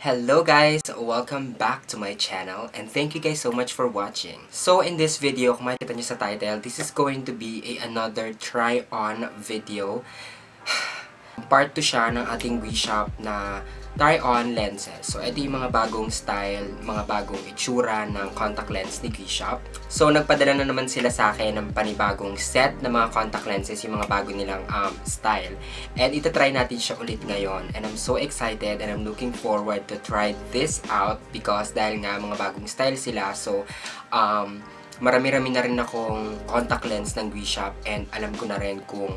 Hello guys! Welcome back to my channel and thank you guys so much for watching. So in this video, kung makikita nyo sa title, this is going to be another try-on video. Part 2 siya ng ating WeShop na try-on lenses. So ito yung mga bagong style, mga bagong itsura ng contact lens ni WeShop. So nagpadala na naman sila sa akin ng panibagong set ng mga contact lenses, yung mga bago nilang style. And itatry natin siya ulit ngayon. And I'm so excited and I'm looking forward to try this out because dahil nga mga bagong style sila. So marami-rami na rin akong contact lens ng WeShop and alam ko na rin kung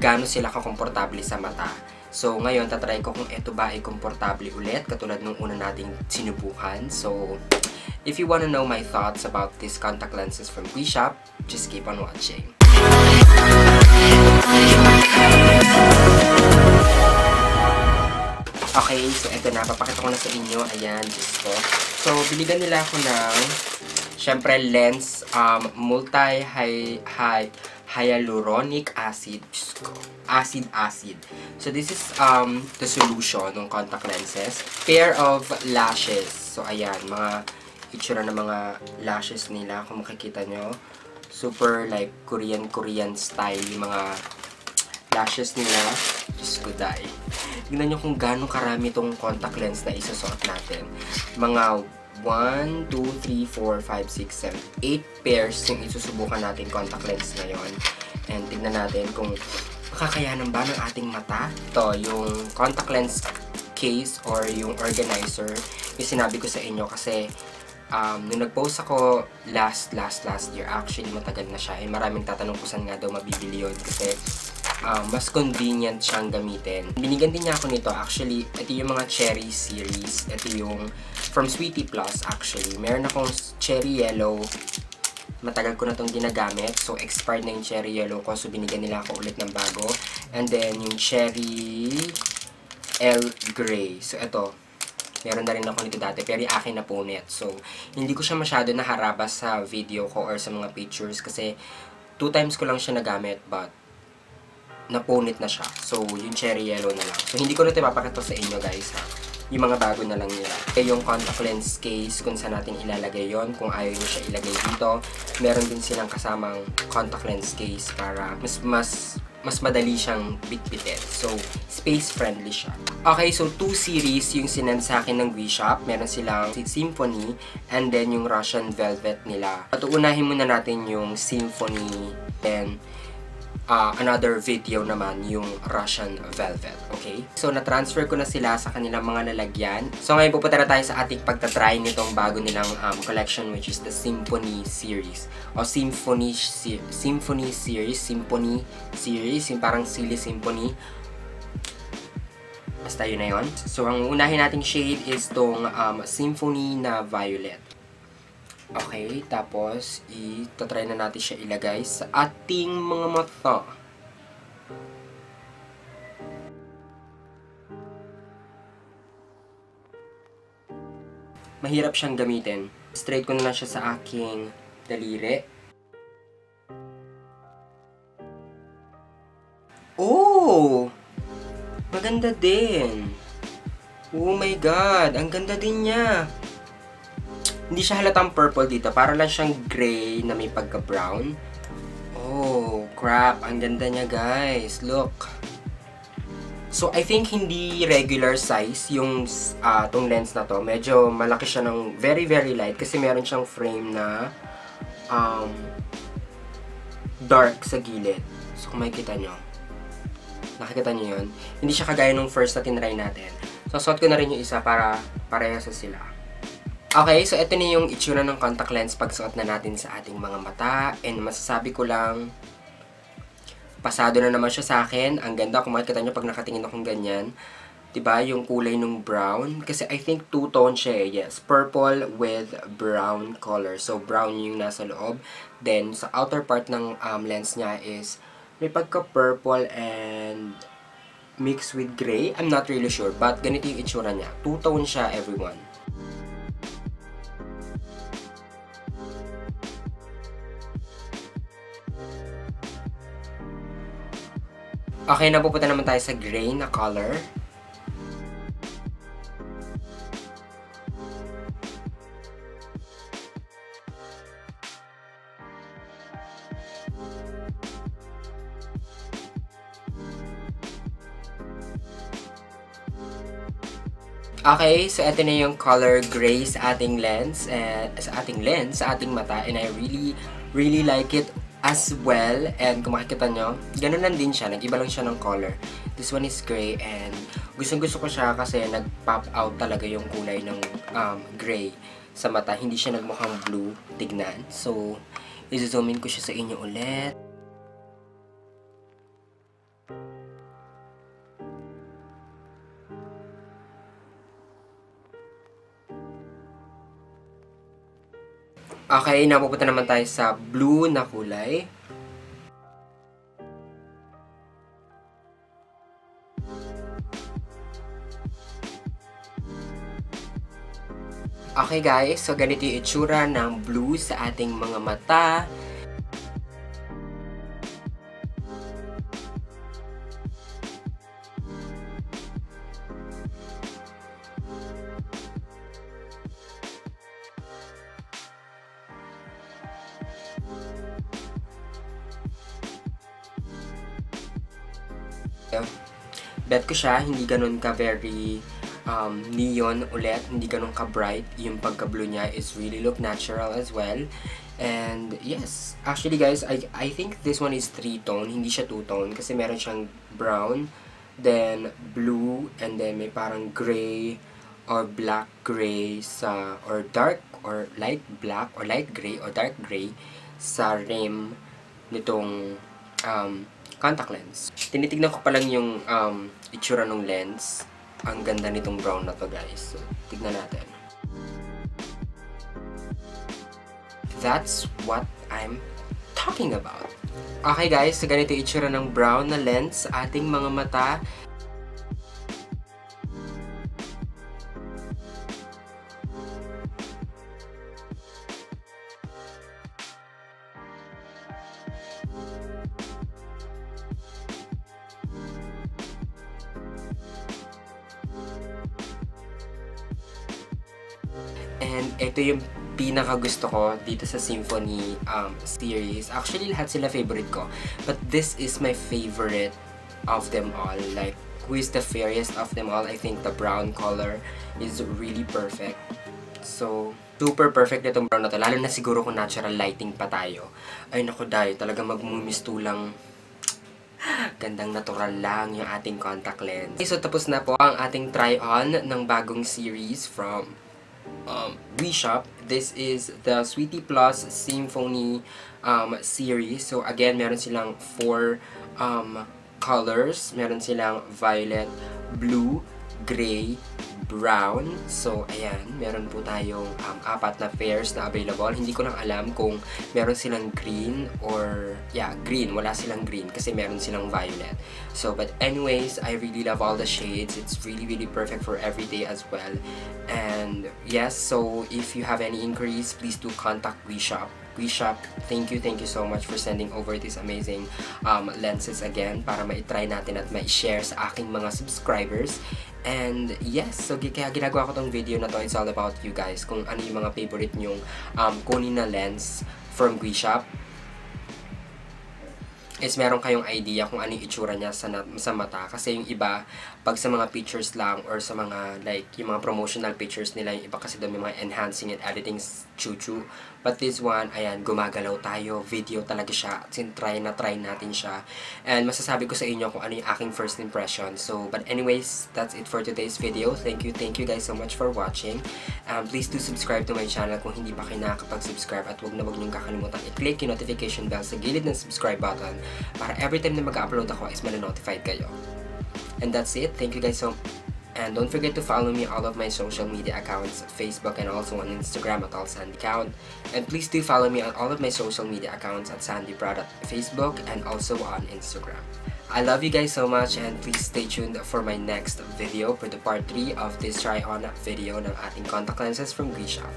gaano sila kakomportable sa mata. So, ngayon, tatry ko kung ito ba ay komportable ulit, katulad nung una nating sinubukan. So, if you wanna know my thoughts about these contact lenses from WeShop, just keep on watching. Okay, so ito na, papakita ko na sa inyo. Ayan, just ko. So, biligan nila ako ng, syempre, lens, hyaluronic acid. Acid. So this is the solution ng contact lenses. Pair of lashes. So ayan, mga itsura ng mga lashes nila kung makikita nyo. Super like Korean style yung mga lashes nila. Just good eye. Tignan nyo kung gaano karami tong contact lens na isusuot natin. Mga 1, 2, 3, 4, 5, 6, 7, 8 pairs yung isusubukan natin contact lens ngayon. And tignan natin kung makakayanan ba ng ating mata. Ito, yung contact lens case or yung organizer, yung sinabi ko sa inyo kasi nung nag-post ako last year, actually matagal na siya. Maraming tatanong kung saan nga daw mabibili yun kasi mas convenient siyang gamitin. Binigyan din niya ako nito. Actually, ito yung mga cherry series. Ito yung from Sweetie Plus actually. Meron akong cherry yellow. Matagal ko na itong ginagamit. So, expired na yung cherry yellow ko. So, binigyan nila ako ulit ng bago. And then, yung cherry L gray. So, ito. Meron na rin ako nito dati. Pero akin na punit. So, hindi ko siya masyado naharabas sa video ko or sa mga pictures. Kasi, 2 times ko lang siya nagamit. But, napunit na siya. So, yung cherry yellow na lang. So, hindi ko na ito ipapakita sa inyo, guys, ha. Yung mga bago na lang nila. Yung contact lens case, kung saan natin ilalagay yon, kung ayaw nyo siya ilagay dito, meron din silang kasamang contact lens case para mas madali siyang bitbitin. So, space-friendly siya. Okay, so 2 series yung sinend sa akin ng WeShop. Meron silang Symphony and then yung Russian Velvet nila. At uunahin muna natin yung Symphony and another video naman yung Russian Velvet, okay? So, na-transfer ko na sila sa kanilang mga lalagyan. So, ngayon pupunta na tayo sa ating pagtatry nitong bago nilang collection which is the Symphony series. O Symphony series, yung parang Silly Symphony. Basta yun na yun. So, ang unahin nating shade is tong Symphony na Violet. Okay, tapos itatry na natin siya ilagay sa ating mga mata. Mahirap siyang gamitin. Straight ko na lang siya sa aking daliri. Oh! Maganda din. Oh my God, ang ganda din niya. Hindi siya halatang purple dito. Para lang siyang gray na may pagka-brown. Oh, crap. Ang ganda niya, guys. Look. So, I think hindi regular size yung tong lens na to. Medyo malaki siya ng very, very light. Kasi meron siyang frame na dark sa gilid. So, kung makikita nyo. Nakikita nyo yun. Hindi siya kagaya nung first na tinry natin. So, suot ko na rin yung isa para parehas sila. Okay, so ito na yung itsura ng contact lens pag suot na natin sa ating mga mata. And masasabi ko lang, pasado na naman siya sa akin. Ang ganda kung makikita nyo pag nakatingin akong ganyan. Diba, yung kulay ng brown. Kasi I think two-tone siya eh. Yes, purple with brown color. So, brown yung nasa loob. Then, sa outer part ng lens niya is may pagka-purple and mixed with gray. I'm not really sure, but ganito yung itsura niya. Two-tone siya, everyone. Okay, napupunta naman tayo sa gray na color. Okay, so ito na yung color gray sa ating lens, sa ating mata, and I really like it as well. And kung makikita nyo, ganun lang din siya, nag-iba lang siya ng color. This one is gray, and gustong-gusto ko siya kasi nag-pop out talaga yung kulay ng gray sa mata. Hindi siya nagmukhang blue, tignan. So, i-zoom in ko siya sa inyo ulit. Okay, napupunta naman tayo sa blue na kulay. Okay guys, so ganito yung itsura ng blue sa ating mga mata. Bet ko siya, hindi ganun ka very neon ulit, hindi ganun ka bright. Yung pagka-blue niya is really look natural as well. And yes, actually guys, I think this one is 3-tone, hindi siya 2-tone kasi meron siyang brown, then blue, and then may parang gray or black gray sa, or dark or light black or light gray or dark gray sa rim nitong contact lens. Tinitignan ko pa lang yung itsura ng lens. Ang ganda nitong brown na to guys. So, tignan natin. That's what I'm talking about. Okay guys, so ganito yung itsura ng brown na lens sa ating mga mata. And ito yung pinaka-gusto ko dito sa Symphony series. Actually, lahat sila favorite ko. But this is my favorite of them all. Like, who is the fairest of them all? I think the brown color is really perfect. So, super perfect na itong brown na to. Lalo na siguro kung natural lighting pa tayo. Ay naku dahil, talagang magmumistulang gandang natural lang yung ating contact lens. Okay, so tapos na po ang ating try-on ng bagong series from WeShop. This is the Sweetie Plus Symphony series. So again, meron silang 4 colors. Meron silang violet, blue, gray, brown. So ayan, meron po tayong 4 na pairs na available. Hindi ko lang alam kung meron silang green or green. Wala silang green kasi meron silang violet. So but anyways, I really love all the shades. It's really perfect for everyday as well. And yes, so if you have any inquiries, please do contact WeShop. WeShop, thank you so much for sending over these amazing lenses again para ma-try natin at ma-share sa aking mga subscribers. And yes, so kaya ginagawa ko tong video na to, it's all about you guys, kung ano yung mga favorite nyong kunin na lens from WeShop. Is meron kayong idea kung ano yung itsura niya sa mata. Kasi yung iba, pag sa mga pictures lang or sa mga like yung mga promotional pictures nila, yung iba kasi doon may mga enhancing and editing chuchu. But this one, ayan, gumagalaw tayo, video talaga siya. Sin try natin siya. And masasabi ko sa inyo kung ano yung aking first impression. So, but anyways, that's it for today's video. Thank you guys so much for watching. Please do subscribe to my channel kung hindi pa kayo nakakapag-subscribe, at wag niyong kakalimutan i-click yung notification bell sa gilid ng subscribe button para every time na mag-upload ako is ma-notified kayo. And that's it. Thank you guys so much. And don't forget to follow me all of my social media accounts, Facebook and also on Instagram at allsandycount. And please do follow me on all of my social media accounts at Sandy Product, Facebook and also on Instagram. I love you guys so much, and please stay tuned for my next video for the part 3 of this try-on video ng ating contact lenses from WeShop.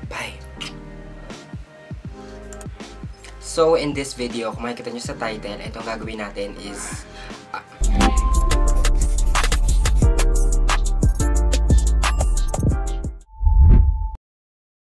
Bye! So in this video, kung makikita nyo sa title, itong gagawin natin is